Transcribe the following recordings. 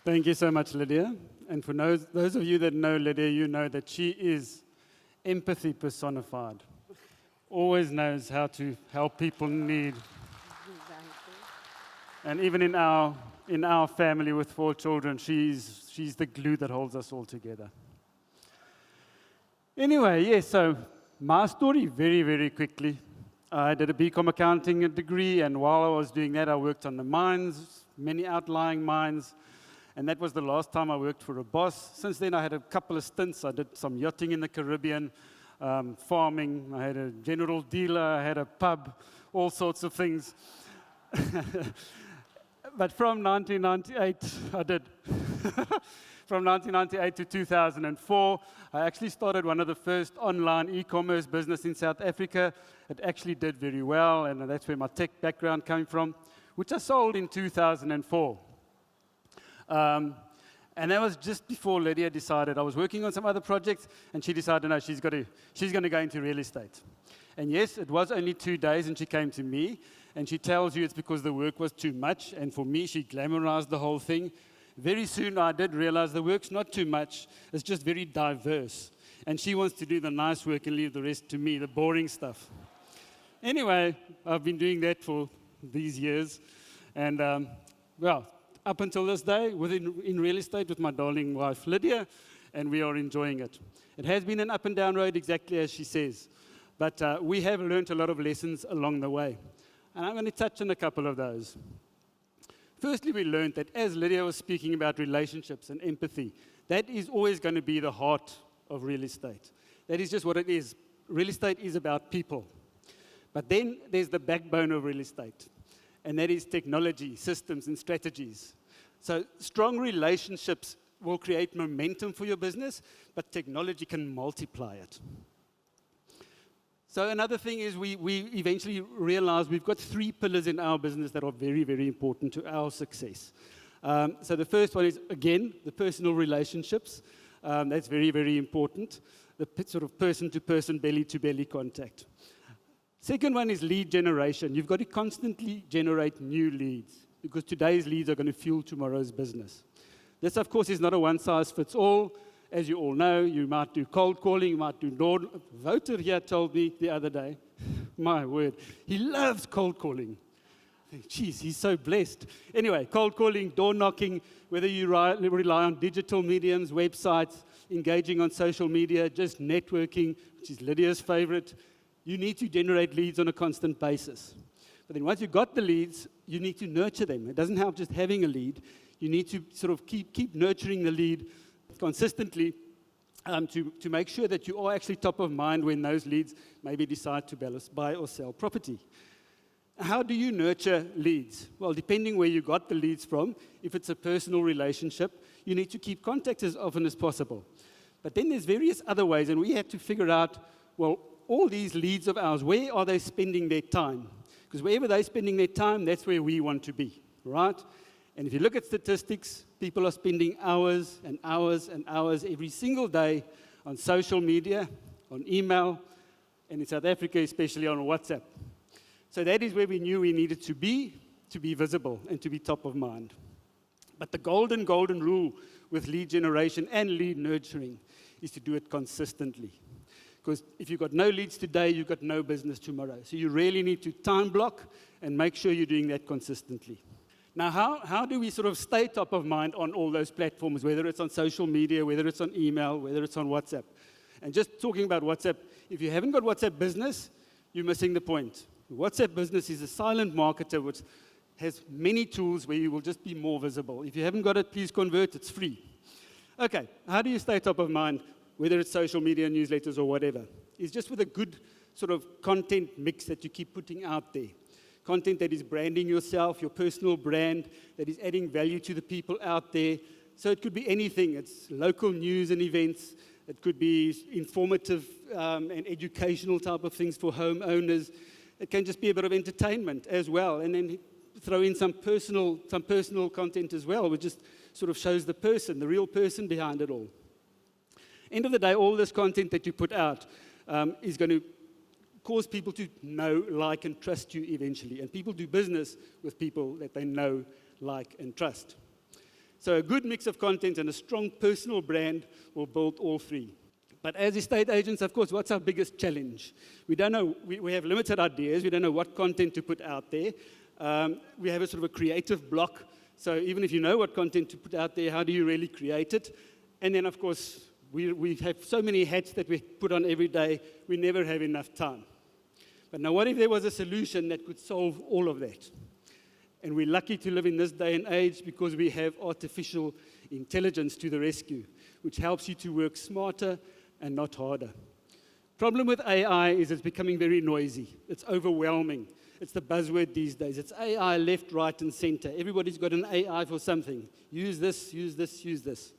Thank you so much, Lydia. And for those of you that know Lydia, you know that she is empathy personified. Always knows how to help people in need. And even in our family with 4 children, she's the glue that holds us all together. Anyway, yes, so my story very, very quickly. I did a BCom accounting degree, and while I was doing that, I worked on the mines, many outlying mines. And that was the last time I worked for a boss. Since then, I had a couple of stints. I did some yachting in the Caribbean, farming. I had a general dealer. I had a pub, all sorts of things. But from 1998, I did. From 1998 to 2004, I actually started one of the first online e-commerce business in South Africa. It actually did very well, and that's where my tech background came from, which I sold in 2004. And that was just before Lydia decided. I was working on some other projects, and she decided, no, she's going to go into real estate. And yes, it was only 2 days, and she came to me, and she tells you it's because the work was too much. And for me, she glamorized the whole thing. Very soon, I did realize the work's not too much. It's just very diverse. And she wants to do the nice work and leave the rest to me, the boring stuff. Anyway, I've been doing that for these years. And, well, up until this day, in real estate with my darling wife, Lydia, and we are enjoying it. It has been an up and down road, exactly as she says. But we have learned a lot of lessons along the way. And I'm going to touch on a couple of those. Firstly, we learned that as Lydia was speaking about relationships and empathy, that is always going to be the heart of real estate. That is just what it is. Real estate is about people. But then there's the backbone of real estate, and that is technology, systems, and strategies. So strong relationships will create momentum for your business, but technology can multiply it. So another thing is we eventually realized we've got 3 pillars in our business that are very, very important to our success. So the first one is, again, the personal relationships. That's very, very important. The sort of person-to-person, belly-to-belly contact. Second one is lead generation. You've got to constantly generate new leads because today's leads are going to fuel tomorrow's business. This, of course, is not a one-size-fits-all. As you all know, you might do cold calling, you might do door. Voter here told me the other day, my word, he loves cold calling. Jeez, he's so blessed. Anyway, cold calling, door knocking, whether you rely on digital mediums, websites, engaging on social media, just networking, which is Lydia's favorite, you need to generate leads on a constant basis. But then once you've got the leads, you need to nurture them. It doesn't help just having a lead. You need to sort of keep nurturing the lead consistently to make sure that you are actually top of mind when those leads maybe decide to buy or sell property. How do you nurture leads? Well, depending where you got the leads from, if it's a personal relationship, you need to keep contact as often as possible. But then there's various other ways, and we had to figure out, well, all these leads of ours, where are they spending their time? Because wherever they're spending their time, that's where we want to be, right? And if you look at statistics, people are spending hours and hours and hours every single day on social media, on email, and in South Africa, especially on WhatsApp. So that is where we knew we needed to be visible and to be top of mind. But the golden rule with lead generation and lead nurturing is to do it consistently. Because if you've got no leads today, you've got no business tomorrow. So you really need to time block and make sure you're doing that consistently. Now, how do we sort of stay top of mind on all those platforms, whether it's on social media, whether it's on email, whether it's on WhatsApp? And just talking about WhatsApp, if you haven't got WhatsApp Business, you're missing the point. WhatsApp Business is a silent marketer which has many tools where you will just be more visible. If you haven't got it, please convert. It's free. Okay, how do you stay top of mind, whether it's social media, newsletters, or whatever? It's just with a good sort of content mix that you keep putting out there. Content that is branding yourself, your personal brand, that is adding value to the people out there. So it could be anything. It's local news and events. It could be informative and educational type of things for homeowners. It can just be a bit of entertainment as well. And then throw in some personal content as well, which just sort of shows the person, the real person behind it all. End of the day, all this content that you put out is going to cause people to know, like, and trust you eventually. And people do business with people that they know, like, and trust. So a good mix of content and a strong personal brand will build all three. But as estate agents, of course, what's our biggest challenge? We don't know, we have limited ideas, we don't know what content to put out there. We have a sort of a creative block. So even if you know what content to put out there, how do you really create it? And then, of course, we have so many hats that we put on every day, we never have enough time. But now what if there was a solution that could solve all of that? And we're lucky to live in this day and age because we have artificial intelligence to the rescue, which helps you to work smarter and not harder. Problem with AI is it's becoming very noisy. It's overwhelming. It's the buzzword these days. It's AI left, right, and center. Everybody's got an AI for something. Use this, use this, use this.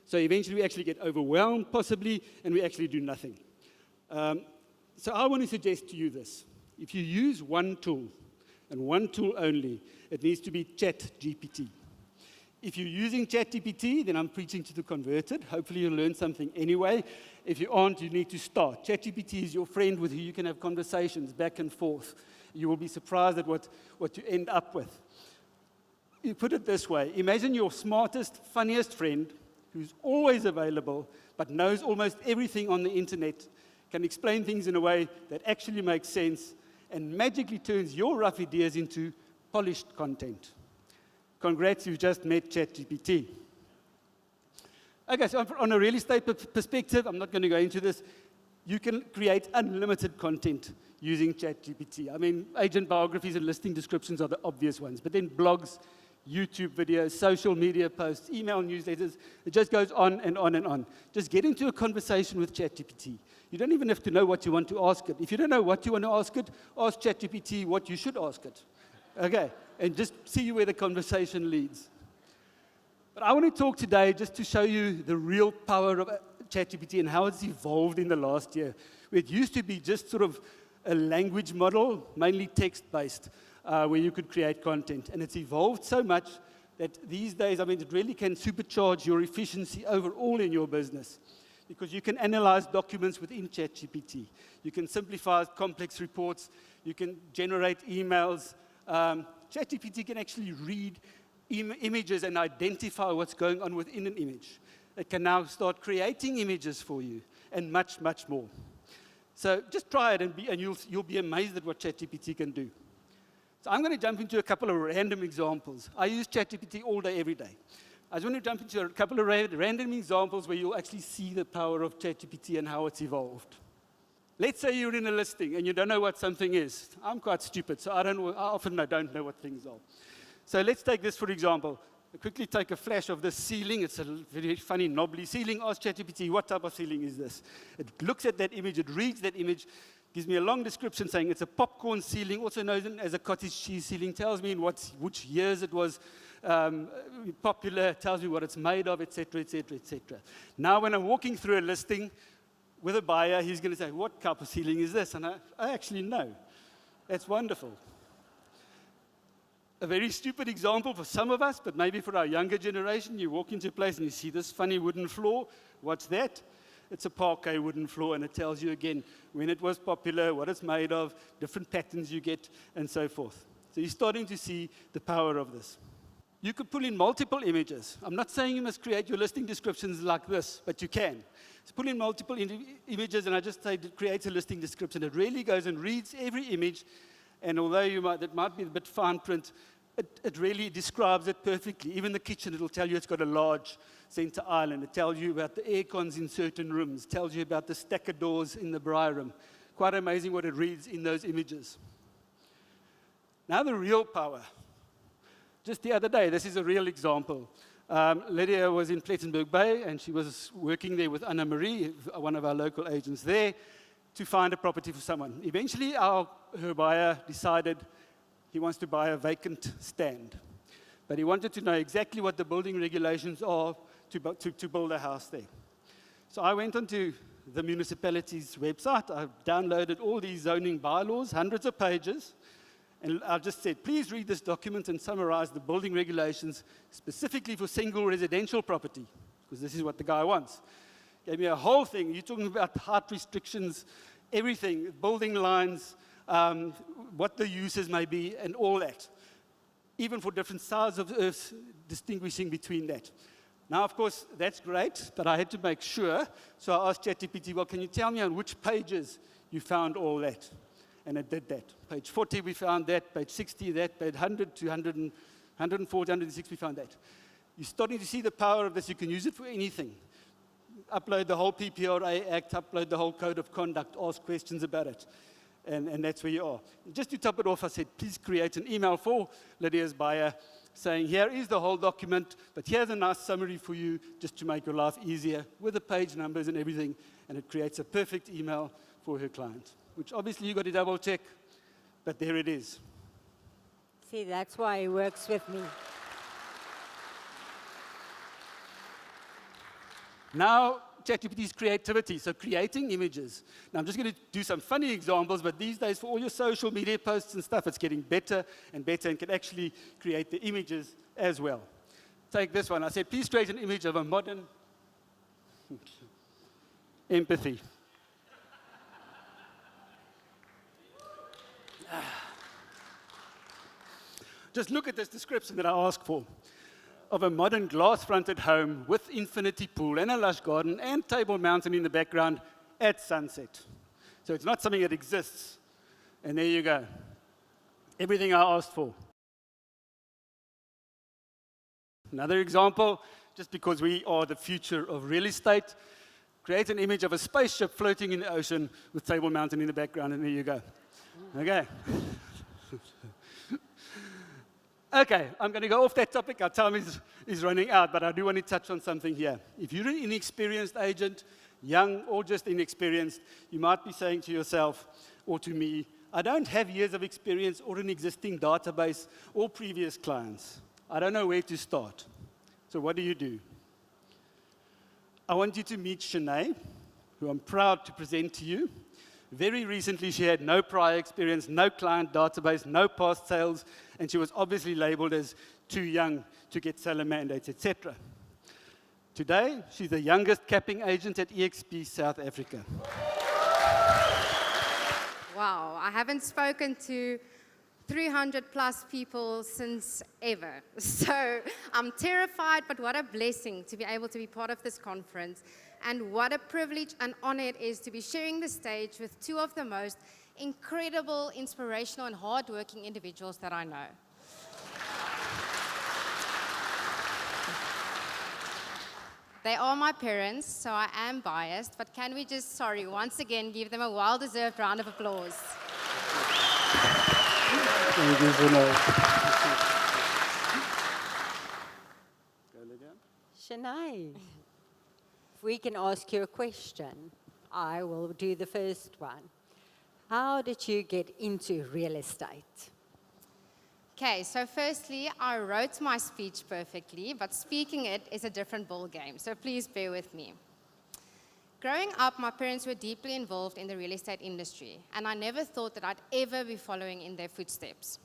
So eventually we actually get overwhelmed, possibly, and we actually do nothing. So I want to suggest to you this. If you use one tool, and one tool only, it needs to be ChatGPT. If you're using ChatGPT, then I'm preaching to the converted. Hopefully you'll learn something anyway. If you aren't, you need to start. ChatGPT is your friend with who you can have conversations back and forth. You will be surprised at what you end up with. You put it this way. Imagine your smartest, funniest friend who's always available but knows almost everything on the internet, can explain things in a way that actually makes sense and magically turns your rough ideas into polished content. Congrats, you've just met ChatGPT. Okay, so on a real estate perspective, I'm not going to go into this. You can create unlimited content using ChatGPT. I mean, agent biographies and listing descriptions are the obvious ones, but then blogs, YouTube videos, social media posts, email newsletters, it just goes on and on and on. Just get into a conversation with ChatGPT. You don't even have to know what you want to ask it. If you don't know what you want to ask it, ask ChatGPT what you should ask it. Okay, and just see where the conversation leads. But I want to talk today just to show you the real power of ChatGPT and how it's evolved in the last year. It used to be just sort of a language model, mainly text-based, where you could create content. And it's evolved so much that these days, I mean, it really can supercharge your efficiency overall in your business. Because you can analyze documents within ChatGPT. You can simplify complex reports. You can generate emails. ChatGPT can actually read images and identify what's going on within an image. It can now start creating images for you and much, much more. So just try it and you'll be amazed at what ChatGPT can do. So I'm going to jump into a couple of random examples. I use ChatGPT all day, every day. I just want to jump into a couple of random examples where you'll actually see the power of ChatGPT and how it's evolved. Let's say you're in a listing and you don't know what something is. I'm quite stupid, so I often don't know what things are. So let's take this for example. I'll quickly take a flash of this ceiling. It's a very funny, knobbly ceiling. Ask ChatGPT, what type of ceiling is this? It looks at that image, it reads that image, gives me a long description saying it's a popcorn ceiling, also known as a cottage cheese ceiling, tells me in which years it was popular, tells me what it's made of, etc., etc., etc. Now, when I'm walking through a listing with a buyer, he's going to say, what type of ceiling is this? And I actually know. That's wonderful. A very stupid example for some of us, but maybe for our younger generation, you walk into a place and you see this funny wooden floor. What's that? It's a parquet wooden floor, and it tells you again when it was popular, what it's made of, different patterns you get, and so forth. So you're starting to see the power of this. You could pull in multiple images. I'm not saying you must create your listing descriptions like this, but you can. So pull in multiple images, and I just say it creates a listing description. It really goes and reads every image, and although that might be a bit fine print, it really describes it perfectly. Even the kitchen, it'll tell you it's got a large center island. It tells you about the air cons in certain rooms. It tells you about the stacker doors in the braai room. Quite amazing what it reads in those images. Now the real power. Just the other day, this is a real example. Lydia was in Plettenberg Bay, and she was working there with Anna Marie, one of our local agents there, to find a property for someone. Eventually, her buyer decided he wants to buy a vacant stand. But he wanted to know exactly what the building regulations are to build a house there. So I went onto the municipality's website. I downloaded all these zoning bylaws, hundreds of pages, and I just said, please read this document and summarize the building regulations specifically for single residential property, because this is what the guy wants. Gave me a whole thing. You're talking about height restrictions everything, building lines, what the uses may be, and all that. Even for different sides of the earth, distinguishing between that. Now, of course, that's great, but I had to make sure. So I asked ChatGPT, well, can you tell me on which pages you found all that? And it did that. Page 40, we found that. Page 60, that. Page 100 to 140, 106, we found that. You're starting to see the power of this. You can use it for anything. Upload the whole PPRA Act, upload the whole Code of Conduct, ask questions about it. And that's where you are. Just to top it off, I said, please create an email for Lydia's buyer saying, here is the whole document, but here's a nice summary for you just to make your life easier with the page numbers and everything. And it creates a perfect email for her client, which obviously you've got to double check, but there it is. See, that's why he works with me. Now, ChatGPT's creativity, so creating images. Now, I'm just going to do some funny examples, but these days, for all your social media posts and stuff, it's getting better and better and can actually create the images as well. Take this one. I said, please create an image of a modern empathy. Just look at this description that I asked for. Of a modern glass-fronted home with infinity pool and a lush garden and Table Mountain in the background at sunset. So it's not something that exists. And there you go. Everything I asked for. Another example, just because we are the future of real estate, create an image of a spaceship floating in the ocean with Table Mountain in the background, and there you go. Okay. Okay, I'm going to go off that topic. Our time is running out, but I do want to touch on something here. If you're an inexperienced agent, young or just inexperienced, you might be saying to yourself or to me, I don't have years of experience or an existing database or previous clients. I don't know where to start. So what do? I want you to meet Shanae, who I'm proud to present to you. Very recently, she had no prior experience, no client database, no past sales, and she was obviously labeled as too young to get seller mandates, etc. Today, she's the youngest capping agent at EXP South Africa. Wow, I haven't spoken to 300 plus people since ever. So I'm terrified, but what a blessing to be able to be part of this conference. And what a privilege and honor it is to be sharing the stage with two of the most incredible, inspirational, and hardworking individuals that I know. They are my parents, so I am biased, but can we just, once again, give them a well-deserved round of applause. Thank you, Shanae. Shanae, if we can ask you a question, I will do the first one. How did you get into real estate? Okay, so firstly, I wrote my speech perfectly, but speaking it is a different ball game, so please bear with me. Growing up, my parents were deeply involved in the real estate industry, and I never thought that I'd ever be following in their footsteps.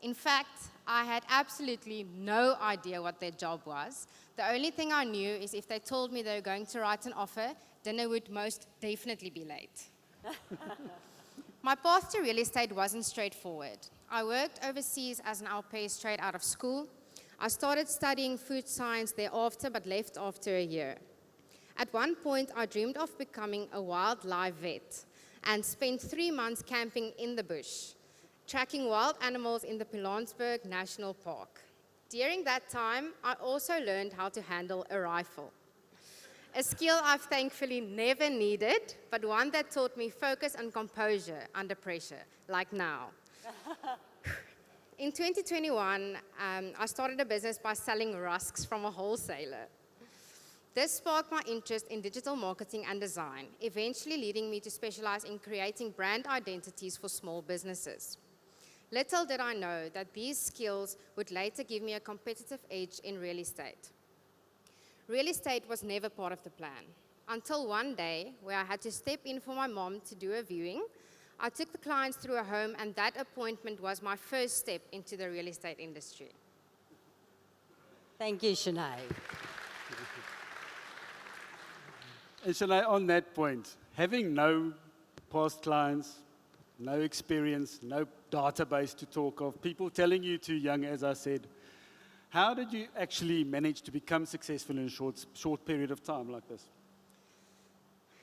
In fact, I had absolutely no idea what their job was. The only thing I knew is if they told me they were going to write an offer, dinner would most definitely be late. My path to real estate wasn't straightforward. I worked overseas as an au pair straight out of school. I started studying food science thereafter, but left after a year. At one point, I dreamed of becoming a wildlife vet and spent 3 months camping in the bush, tracking wild animals in the Pilanesberg National Park. During that time, I also learned how to handle a rifle. A skill I've thankfully never needed, but one that taught me focus and composure under pressure, like now. In 2021, I started a business by selling rusks from a wholesaler. This sparked my interest in digital marketing and design, eventually leading me to specialize in creating brand identities for small businesses. Little did I know that these skills would later give me a competitive edge in real estate. Real estate was never part of the plan, until one day where I had to step in for my mom to do a viewing. I took the clients through a home, and that appointment was my first step into the real estate industry. Thank you, Shanae. And Shanae, on that point, having no past clients, no experience, no database to talk of, people telling you too young, as I said. How did you actually manage to become successful in a short period of time like this?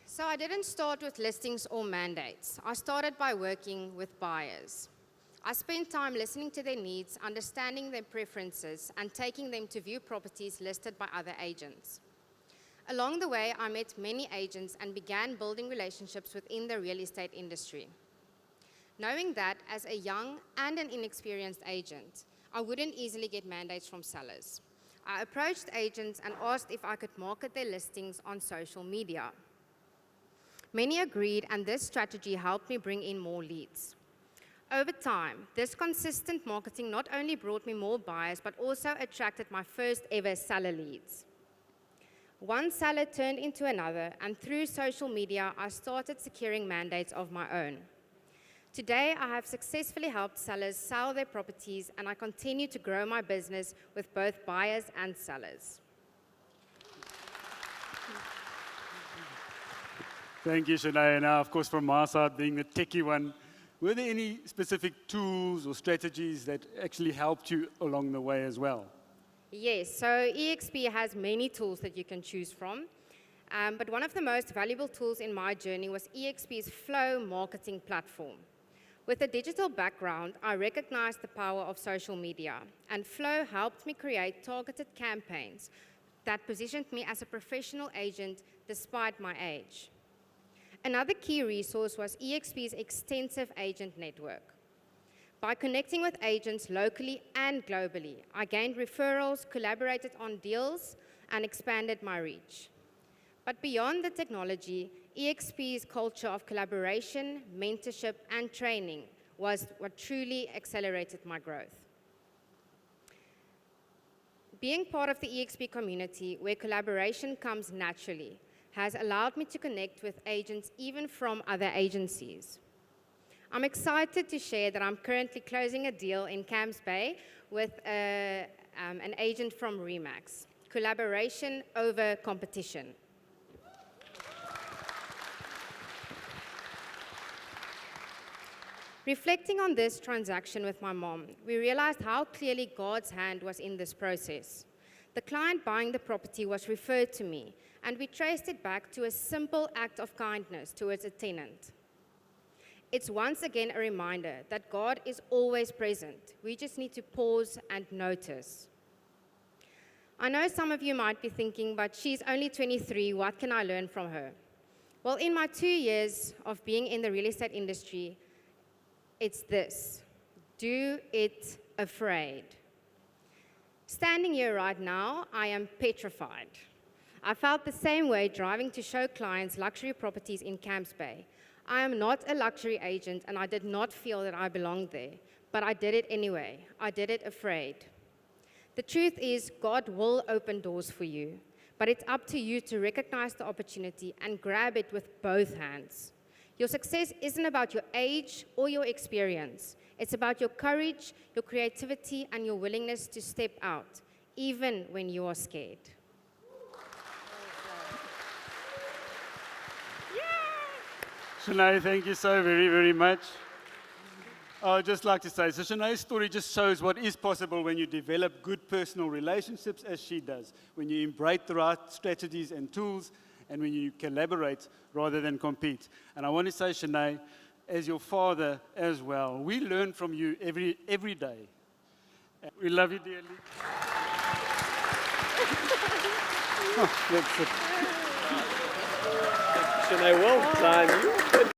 So I didn't start with listings or mandates. I started by working with buyers. I spent time listening to their needs, understanding their preferences, and taking them to view properties listed by other agents. Along the way, I met many agents and began building relationships within the real estate industry. Knowing that as a young and an inexperienced agent, I wouldn't easily get mandates from sellers. I approached agents and asked if I could market their listings on social media. Many agreed, and this strategy helped me bring in more leads. Over time, this consistent marketing not only brought me more buyers, but also attracted my first ever seller leads. One seller turned into another, and through social media, I started securing mandates of my own. Today, I have successfully helped sellers sell their properties, and I continue to grow my business with both buyers and sellers. Thank you, Shanae. Now, of course, from my side, being the techie one, were there any specific tools or strategies that actually helped you along the way as well? Yes, so EXP has many tools that you can choose from, but one of the most valuable tools in my journey was EXP's Flow marketing platform. With a digital background, I recognized the power of social media, and Flow helped me create targeted campaigns that positioned me as a professional agent despite my age. Another key resource was EXP's extensive agent network. By connecting with agents locally and globally, I gained referrals, collaborated on deals, and expanded my reach. But beyond the technology, EXP's culture of collaboration, mentorship, and training was what truly accelerated my growth. Being part of the EXP community, where collaboration comes naturally, has allowed me to connect with agents even from other agencies. I'm excited to share that I'm currently closing a deal in Camps Bay with an agent from Remax. Collaboration over competition. Reflecting on this transaction with my mom, we realized how clearly God's hand was in this process. The client buying the property was referred to me, and we traced it back to a simple act of kindness towards a tenant. It's once again a reminder that God is always present. We just need to pause and notice. I know some of you might be thinking, but she's only 23, what can I learn from her? Well, in my 2 years of being in the real estate industry, it's this: do it afraid. Standing here right now, I am petrified. I felt the same way driving to show clients luxury properties in Camps Bay. I am not a luxury agent, and I did not feel that I belonged there, but I did it anyway. I did it afraid. The truth is, God will open doors for you, but it's up to you to recognize the opportunity and grab it with both hands. Your success isn't about your age or your experience. It's about your courage, your creativity, and your willingness to step out, even when you are scared. Shanae, thank you so very, very much. I'd just like to say, so Shanae's story just shows what is possible when you develop good personal relationships, as she does, when you embrace the right strategies and tools, and when you collaborate rather than compete. And I want to say, Shanae, as your father as well, we learn from you every day. We love you dearly. Oh, that's it. Shanae, well done. You